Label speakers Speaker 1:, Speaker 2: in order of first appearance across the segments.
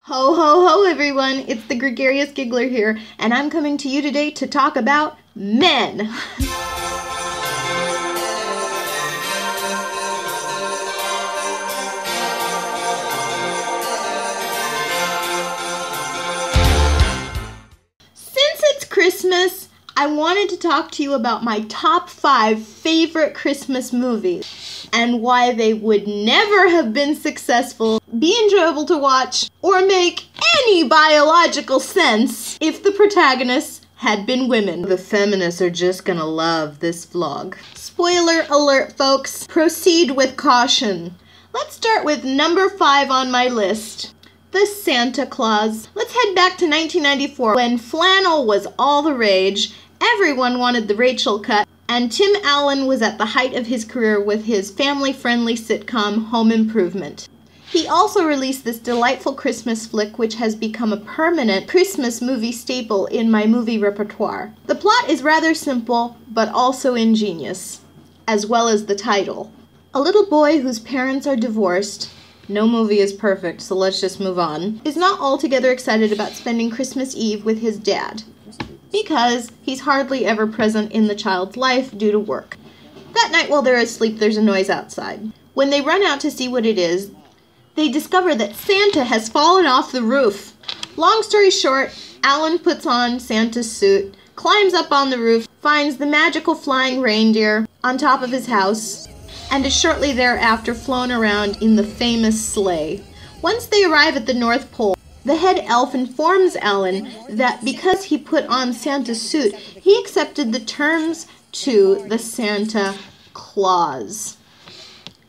Speaker 1: Ho ho ho everyone, it's the Gregarious Giggler here, and I'm coming to you today to talk about men. Since it's Christmas, I wanted to talk to you about my top 5 favorite Christmas movies and why they would never have been successful, be enjoyable to watch, or make any biological sense if the protagonists had been women. The feminists are just gonna love this vlog. Spoiler alert, folks. Proceed with caution. Let's start with number 5 on my list. The Santa Claus. Let's head back to 1994 when flannel was all the rage, everyone wanted the Rachel cut, and Tim Allen was at the height of his career with his family-friendly sitcom Home Improvement. He also released this delightful Christmas flick which has become a permanent Christmas movie staple in my movie repertoire. The plot is rather simple, but also ingenious, as well as the title. A little boy whose parents are divorced, no movie is perfect, so let's just move on, is not altogether excited about spending Christmas Eve with his dad, because he's hardly ever present in the child's life due to work. That night while they're asleep, there's a noise outside. When they run out to see what it is, they discover that Santa has fallen off the roof. Long story short, Alan puts on Santa's suit, climbs up on the roof, finds the magical flying reindeer on top of his house, and is shortly thereafter flown around in the famous sleigh. Once they arrive at the North Pole, the head elf informs Alan that because he put on Santa's suit, he accepted the terms to the Santa Claus.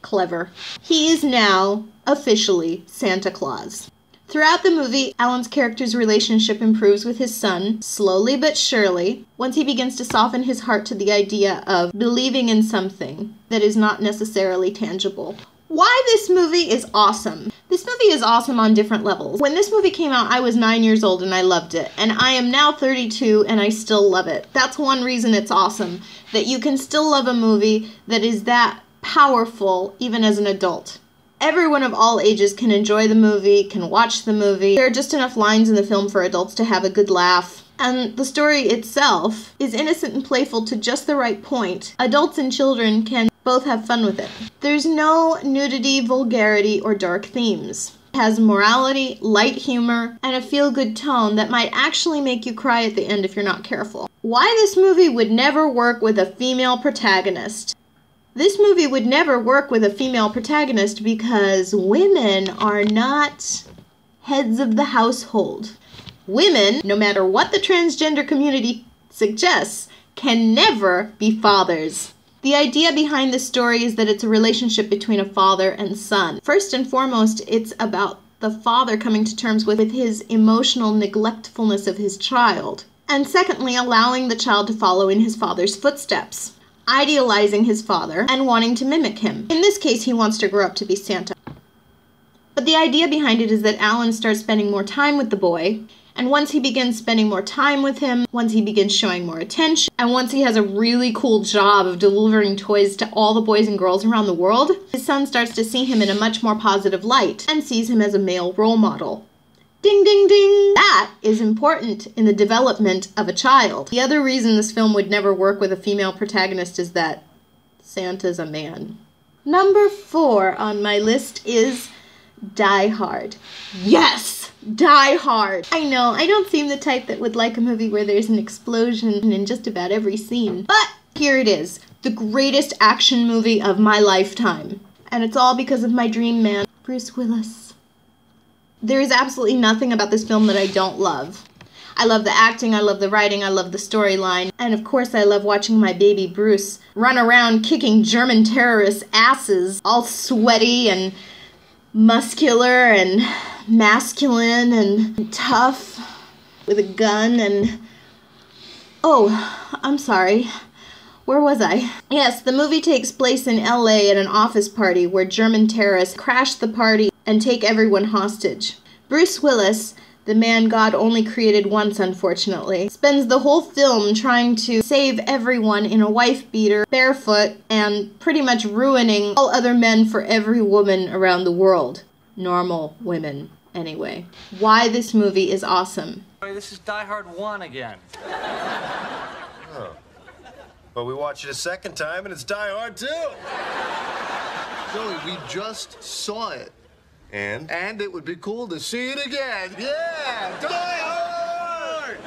Speaker 1: Clever. He is now officially Santa Claus. Throughout the movie, Alan's character's relationship improves with his son, slowly but surely, once he begins to soften his heart to the idea of believing in something that is not necessarily tangible. Why this movie is awesome. This movie is awesome on different levels. When this movie came out, I was 9 years old and I loved it. And I am now 32 and I still love it. That's one reason it's awesome. That you can still love a movie that is that powerful even as an adult. Everyone of all ages can enjoy the movie, can watch the movie. There are just enough lines in the film for adults to have a good laugh. And the story itself is innocent and playful to just the right point. Adults and children can both have fun with it. There's no nudity, vulgarity, or dark themes. It has morality, light humor, and a feel-good tone that might actually make you cry at the end if you're not careful. Why this movie would never work with a female protagonist? This movie would never work with a female protagonist because women are not heads of the household. Women, no matter what the transgender community suggests, can never be fathers. The idea behind this story is that it's a relationship between a father and son. First and foremost, it's about the father coming to terms with his emotional neglectfulness of his child. And secondly, allowing the child to follow in his father's footsteps, idealizing his father and wanting to mimic him. In this case, he wants to grow up to be Santa. But the idea behind it is that Alan starts spending more time with the boy, and once he begins spending more time with him, once he begins showing more attention, and once he has a really cool job of delivering toys to all the boys and girls around the world, his son starts to see him in a much more positive light and sees him as a male role model. Ding, ding, ding! That is important in the development of a child. The other reason this film would never work with a female protagonist is that Santa's a man. Number 4 on my list is Die Hard. Yes! Die Hard! I know, I don't seem the type that would like a movie where there's an explosion in just about every scene. But here it is, the greatest action movie of my lifetime. And it's all because of my dream man, Bruce Willis. There is absolutely nothing about this film that I don't love. I love the acting, I love the writing, I love the storyline, and of course I love watching my baby Bruce run around kicking German terrorists' asses, all sweaty and muscular and masculine and tough with a gun and... Oh, I'm sorry. Where was I? Yes, the movie takes place in LA at an office party where German terrorists crash the party and take everyone hostage. Bruce Willis, the man God only created once unfortunately, spends the whole film trying to save everyone in a wife-beater, barefoot, and pretty much ruining all other men for every woman around the world. Normal women. Anyway, why this movie is awesome.
Speaker 2: This is Die Hard 1 again.
Speaker 3: Oh. But we watched it a second time and it's Die Hard 2.
Speaker 4: Joey, we just saw it.
Speaker 3: And?
Speaker 4: And it would be cool to see it again. Yeah! Die Hard!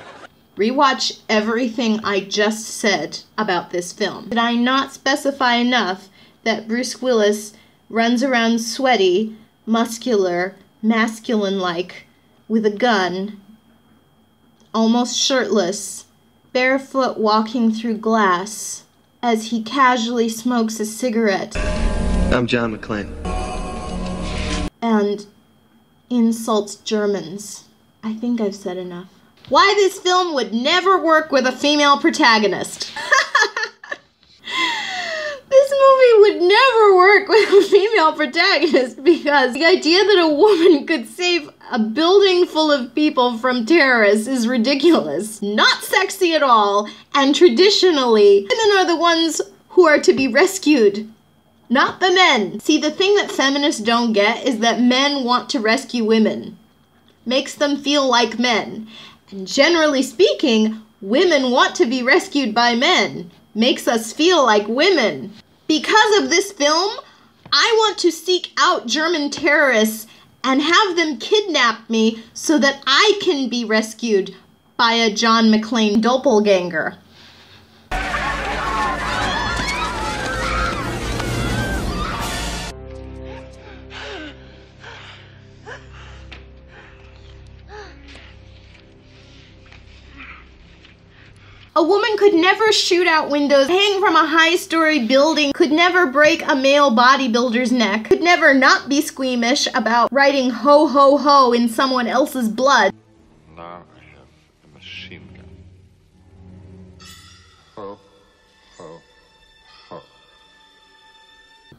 Speaker 1: Rewatch everything I just said about this film. Did I not specify enough that Bruce Willis runs around sweaty, muscular, masculine-like, with a gun, almost shirtless, barefoot walking through glass, as he casually smokes a cigarette
Speaker 5: I'm John McClane.
Speaker 1: and insults Germans? I think I've said enough. Why this film would never work with a female protagonist. This movie would never work with a female protagonist because the idea that a woman could save a building full of people from terrorists is ridiculous. Not sexy at all, and traditionally, women are the ones who are to be rescued, not the men. See, the thing that feminists don't get is that men want to rescue women. Makes them feel like men. And generally speaking, women want to be rescued by men. Makes us feel like women. Because of this film, I want to seek out German terrorists and have them kidnap me so that I can be rescued by a John McClane doppelganger. A woman could never shoot out windows, hang from a high-story building, could never break a male bodybuilder's neck, could never not be squeamish about writing ho ho ho in someone else's blood.
Speaker 6: Now I have a machine gun. Ho, ho, ho.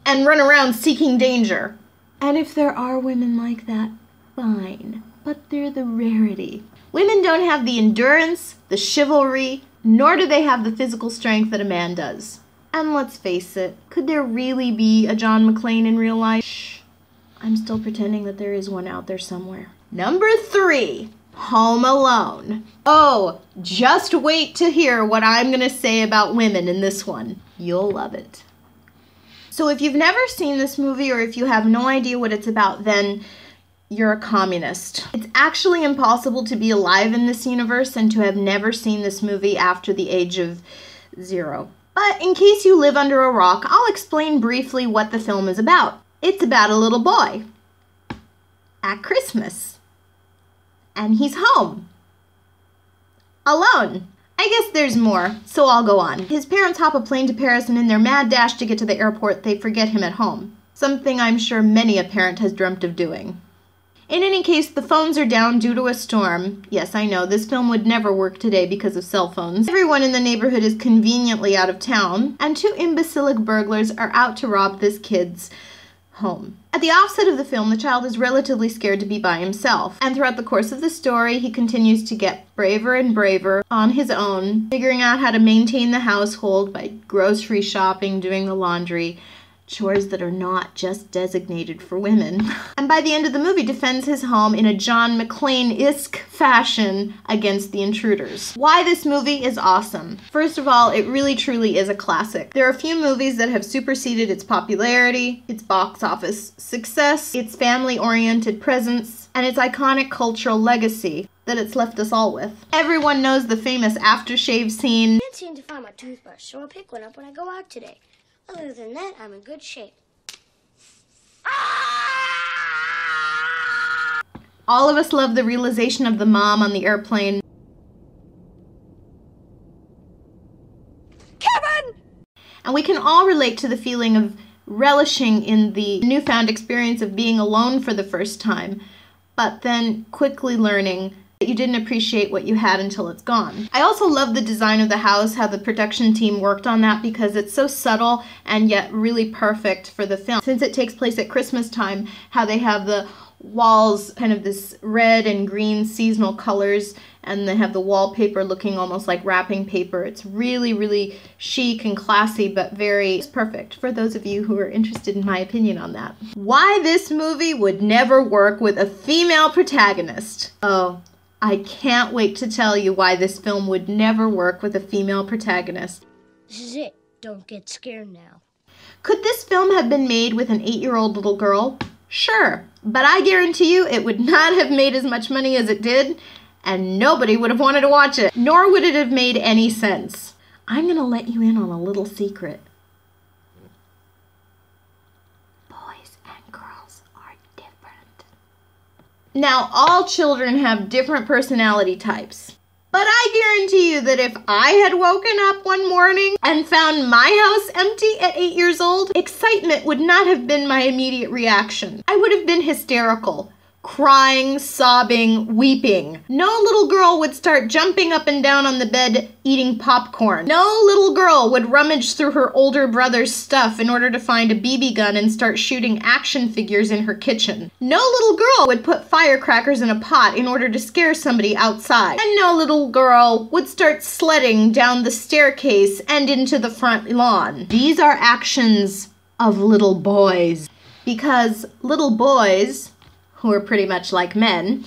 Speaker 1: And run around seeking danger. And if there are women like that, fine. But they're the rarity. Women don't have the endurance, the chivalry, nor do they have the physical strength that a man does. And let's face it, could there really be a John McClane in real life? Shh. I'm still pretending that there is one out there somewhere. Number 3, Home Alone. Oh, just wait to hear what I'm gonna say about women in this one. You'll love it. So if you've never seen this movie, or if you have no idea what it's about, then you're a communist. It's actually impossible to be alive in this universe and to have never seen this movie after the age of 0. But in case you live under a rock, I'll explain briefly what the film is about. It's about a little boy at Christmas. And he's home. Alone. I guess there's more, so I'll go on. His parents hop a plane to Paris, and in their mad dash to get to the airport, they forget him at home. Something I'm sure many a parent has dreamt of doing. In any case, the phones are down due to a storm. Yes, I know, this film would never work today because of cell phones. Everyone in the neighborhood is conveniently out of town, and 2 imbecilic burglars are out to rob this kid's home. At the offset of the film, the child is relatively scared to be by himself, and throughout the course of the story, he continues to get braver and braver on his own, figuring out how to maintain the household by grocery shopping, doing the laundry, chores that are not just designated for women. And by the end of the movie, defends his home in a John McClane-esque fashion against the intruders. Why this movie is awesome. First of all, it really truly is a classic. There are few movies that have superseded its popularity, its box office success, its family-oriented presence, and its iconic cultural legacy that it's left us all with. Everyone knows the famous aftershave scene.
Speaker 7: I can't seem to find my toothbrush, so I'll pick one up when I go out today. Other than that, I'm in good shape.
Speaker 1: All of us love the realization of the mom on the airplane. Kevin! And we can all relate to the feeling of relishing in the newfound experience of being alone for the first time, but then quickly learning that you didn't appreciate what you had until it's gone. I also love the design of the house, how the production team worked on that, because it's so subtle and yet really perfect for the film. Since it takes place at Christmas time, how they have the walls kind of this red and green seasonal colors, and they have the wallpaper looking almost like wrapping paper. It's really, really chic and classy, but very perfect for those of you who are interested in my opinion on that. Why this movie would never work with a female protagonist. Oh, I can't wait to tell you why this film would never work with a female protagonist.
Speaker 7: This is it. Don't get scared now.
Speaker 1: Could this film have been made with an 8-year-old little girl? Sure, but I guarantee you it would not have made as much money as it did, and nobody would have wanted to watch it, nor would it have made any sense. I'm going to let you in on a little secret. Boys and girls are different. Now, all children have different personality types. But I guarantee you that if I had woken up one morning and found my house empty at 8 years old, excitement would not have been my immediate reaction. I would have been hysterical, crying, sobbing, weeping. No little girl would start jumping up and down on the bed eating popcorn. No little girl would rummage through her older brother's stuff in order to find a BB gun and start shooting action figures in her kitchen. No little girl would put firecrackers in a pot in order to scare somebody outside. And no little girl would start sledding down the staircase and into the front lawn. These are actions of little boys. Because little boys, who are pretty much like men,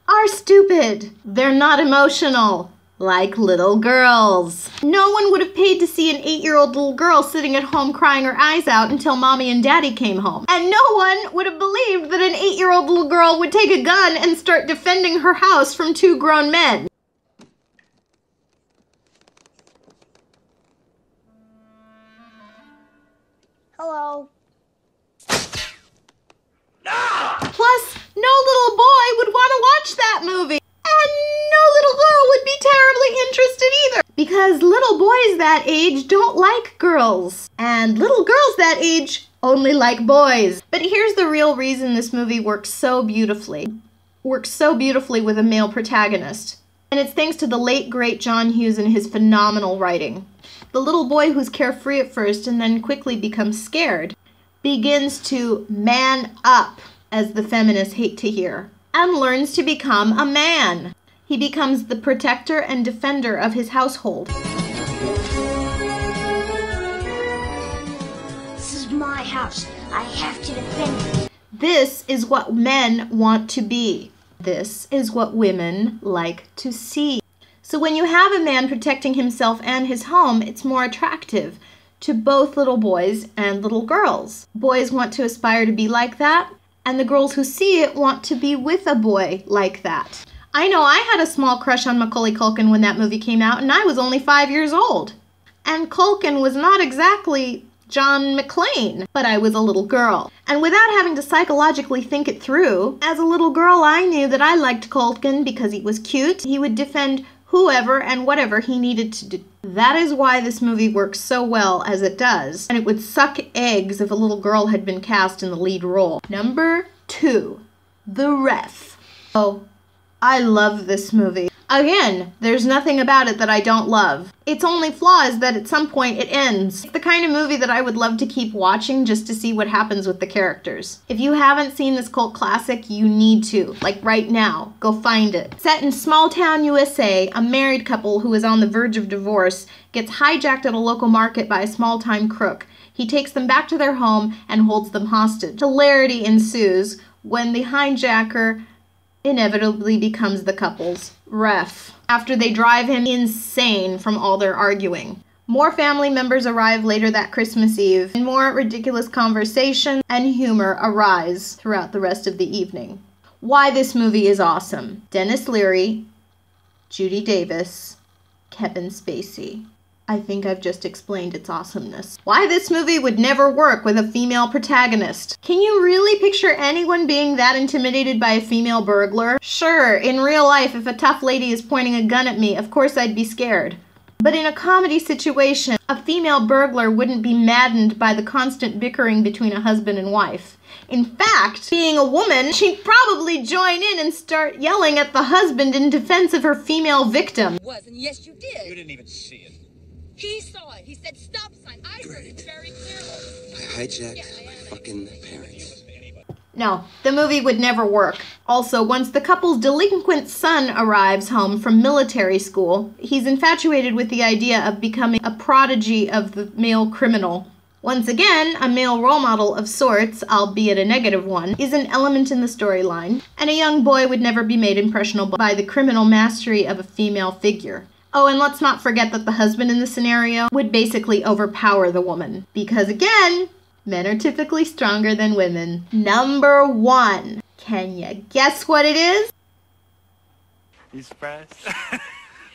Speaker 1: are stupid. They're not emotional, like little girls. No one would have paid to see an 8-year-old little girl sitting at home crying her eyes out until mommy and daddy came home. And no one would have believed that an 8-year-old little girl would take a gun and start defending her house from 2 grown men.
Speaker 7: Hello.
Speaker 1: Plus, no little boy would want to watch that movie. And no little girl would be terribly interested either. Because little boys that age don't like girls. And little girls that age only like boys. But here's the real reason this movie works so beautifully. Works so beautifully with a male protagonist. And it's thanks to the late, great John Hughes and his phenomenal writing. The little boy who's carefree at first and then quickly becomes scared begins to man up, as the feminists hate to hear, and learns to become a man. He becomes the protector and defender of his household.
Speaker 7: This is my house. I have to defend it.
Speaker 1: This is what men want to be. This is what women like to see. So when you have a man protecting himself and his home, it's more attractive to both little boys and little girls. Boys want to aspire to be like that, and the girls who see it want to be with a boy like that. I know I had a small crush on Macaulay Culkin when that movie came out, and I was only 5 years old. And Culkin was not exactly John McClane, but I was a little girl. And without having to psychologically think it through, as a little girl I knew that I liked Culkin because he was cute. He would defend whoever and whatever he needed to do. That is why this movie works so well as it does, and it would suck eggs if a little girl had been cast in the lead role. Number 2, The Ref. Oh, I love this movie. Again, there's nothing about it that I don't love. Its only flaw is that at some point it ends. It's the kind of movie that I would love to keep watching just to see what happens with the characters. If you haven't seen this cult classic, you need to. Like right now. Go find it. Set in small town USA, a married couple who is on the verge of divorce gets hijacked at a local market by a small-time crook. He takes them back to their home and holds them hostage. Hilarity ensues when the hijacker inevitably becomes the couple's ref, after they drive him insane from all their arguing. More family members arrive later that Christmas Eve, and more ridiculous conversation and humor arise throughout the rest of the evening. Why this movie is awesome. Dennis Leary, Judy Davis, Kevin Spacey. I think I've just explained its awesomeness. Why this movie would never work with a female protagonist. Can you really picture anyone being that intimidated by a female burglar? Sure, in real life, if a tough lady is pointing a gun at me, of course I'd be scared. But in a comedy situation, a female burglar wouldn't be maddened by the constant bickering between a husband and wife. In fact, being a woman, she'd probably join in and start yelling at the husband in defense of her female victim.
Speaker 8: And yes, you did.
Speaker 3: You didn't even see it.
Speaker 8: He saw it. He said stop sign. I heard it very clearly.
Speaker 5: I hijacked my fucking parents.
Speaker 1: No, the movie would never work. Also, once the couple's delinquent son arrives home from military school, he's infatuated with the idea of becoming a prodigy of the male criminal. Once again, a male role model of sorts, albeit a negative one, is an element in the storyline, and a young boy would never be made impressionable by the criminal mastery of a female figure. Oh, and let's not forget that the husband in the scenario would basically overpower the woman. Because again, men are typically stronger than women. Number 1. Can you guess what it is?
Speaker 9: You surprised?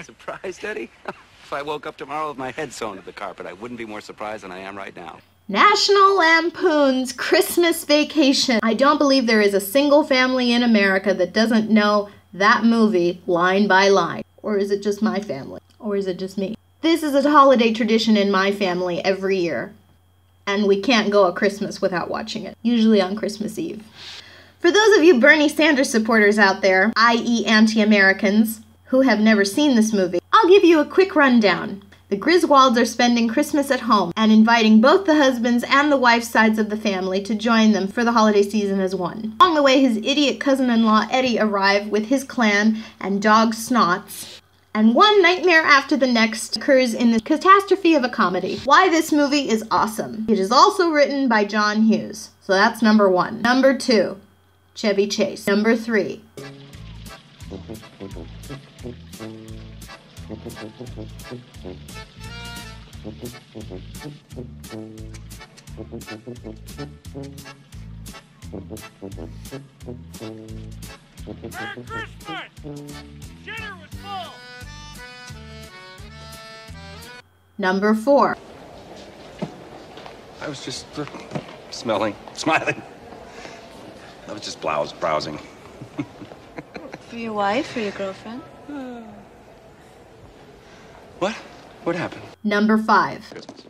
Speaker 9: Surprised, Eddie? If I woke up tomorrow with my head sewn to the carpet, I wouldn't be more surprised than I am right now.
Speaker 1: National Lampoon's Christmas Vacation. I don't believe there is a single family in America that doesn't know that movie line by line. Or is it just my family? Or is it just me? This is a holiday tradition in my family every year. And we can't go a Christmas without watching it. Usually on Christmas Eve. For those of you Bernie Sanders supporters out there, i.e. anti-Americans, who have never seen this movie, I'll give you a quick rundown. The Griswolds are spending Christmas at home and inviting both the husband's and the wife's sides of the family to join them for the holiday season as one. Along the way, his idiot cousin-in-law Eddie arrives with his clan and dog Snots. And one nightmare after the next occurs in the catastrophe of a comedy. Why this movie is awesome. It is also written by John Hughes. So that's number 1. Number 2, Chevy Chase. Number 3.
Speaker 10: Merry Christmas! Dinner was full!
Speaker 1: Number 4.
Speaker 9: I was just smiling. I was just browsing.
Speaker 11: For your wife or your girlfriend?
Speaker 9: What? What happened?
Speaker 1: Number 5.
Speaker 9: Christmas.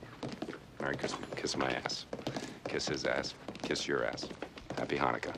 Speaker 9: Merry Christmas. Kiss my ass. Kiss his ass. Kiss your ass. Happy Hanukkah.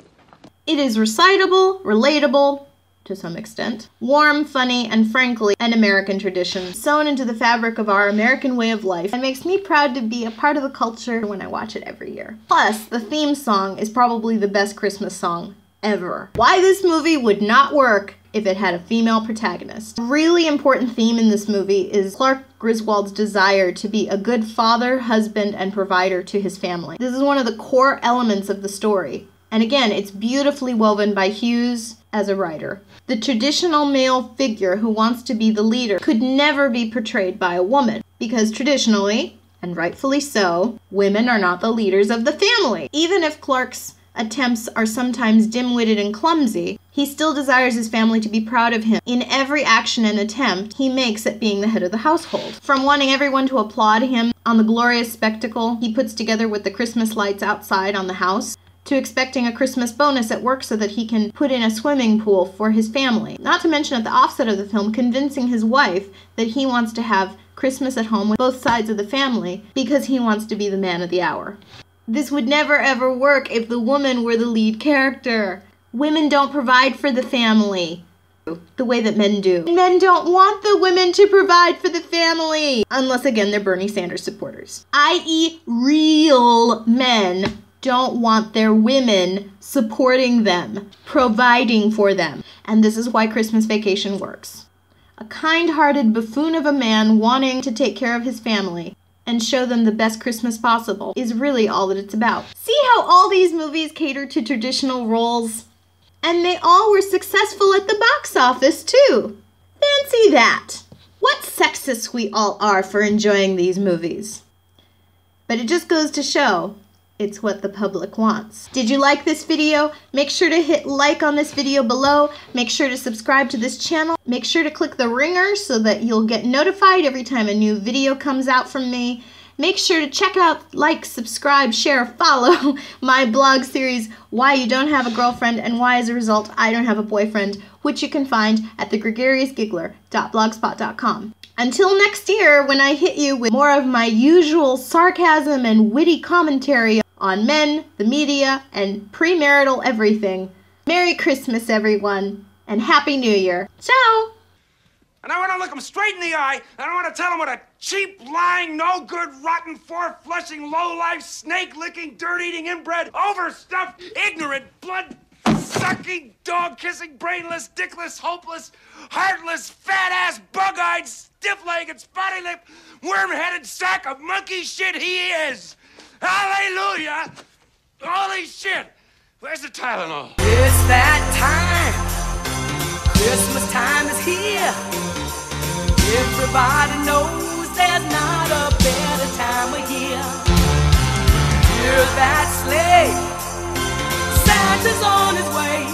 Speaker 1: It is recitable, relatable, to some extent, warm, funny, and frankly, an American tradition sewn into the fabric of our American way of life and makes me proud to be a part of the culture when I watch it every year. Plus, the theme song is probably the best Christmas song ever. Why this movie would not work if it had a female protagonist. A really important theme in this movie is Clark Griswold's desire to be a good father, husband, and provider to his family. This is one of the core elements of the story. And again, it's beautifully woven by Hughes as a writer. The traditional male figure who wants to be the leader could never be portrayed by a woman, because traditionally, and rightfully so, women are not the leaders of the family. Even if Clark's attempts are sometimes dim-witted and clumsy, he still desires his family to be proud of him in every action and attempt he makes at being the head of the household. From wanting everyone to applaud him on the glorious spectacle he puts together with the Christmas lights outside on the house, to expecting a Christmas bonus at work so that he can put in a swimming pool for his family. Not to mention at the offset of the film, convincing his wife that he wants to have Christmas at home with both sides of the family because he wants to be the man of the hour. This would never ever work if the woman were the lead character. Women don't provide for the family the way that men do. Men don't want the women to provide for the family. Unless, again, they're Bernie Sanders supporters. I.e., real men don't want their women supporting them, providing for them. And this is why Christmas Vacation works. A kind-hearted buffoon of a man wanting to take care of his family and show them the best Christmas possible is really all that it's about. See how all these movies cater to traditional roles? And they all were successful at the box office, too. Fancy that. What sexists we all are for enjoying these movies. But it just goes to show it's what the public wants. Did you like this video? Make sure to hit like on this video below. Make sure to subscribe to this channel. Make sure to click the ringer so that you'll get notified every time a new video comes out from me. Make sure to check out, like, subscribe, share, follow my blog series, Why You Don't Have a Girlfriend and Why, as a Result, I Don't Have a Boyfriend, which you can find at thegregoriousgiggler.blogspot.com. Until next year, when I hit you with more of my usual sarcasm and witty commentary on men, the media, and premarital everything, Merry Christmas, everyone, and Happy New Year. Ciao!
Speaker 9: And I want to look him straight in the eye, and I want to tell him what a
Speaker 12: cheap, lying, no good, rotten, four-flushing, low-life, snake-licking, dirt-eating, inbred, overstuffed, ignorant, blood-sucking, dog-kissing, brainless, dickless, hopeless, heartless, fat-ass, bug-eyed, stiff-legged, spotty-lipped, worm-headed sack of monkey shit he is! Hallelujah! Holy shit! Where's the Tylenol?
Speaker 13: It's that time. Christmas time is here. Everybody knows there's not a better time of year. Hear that sleigh. Santa's on his way.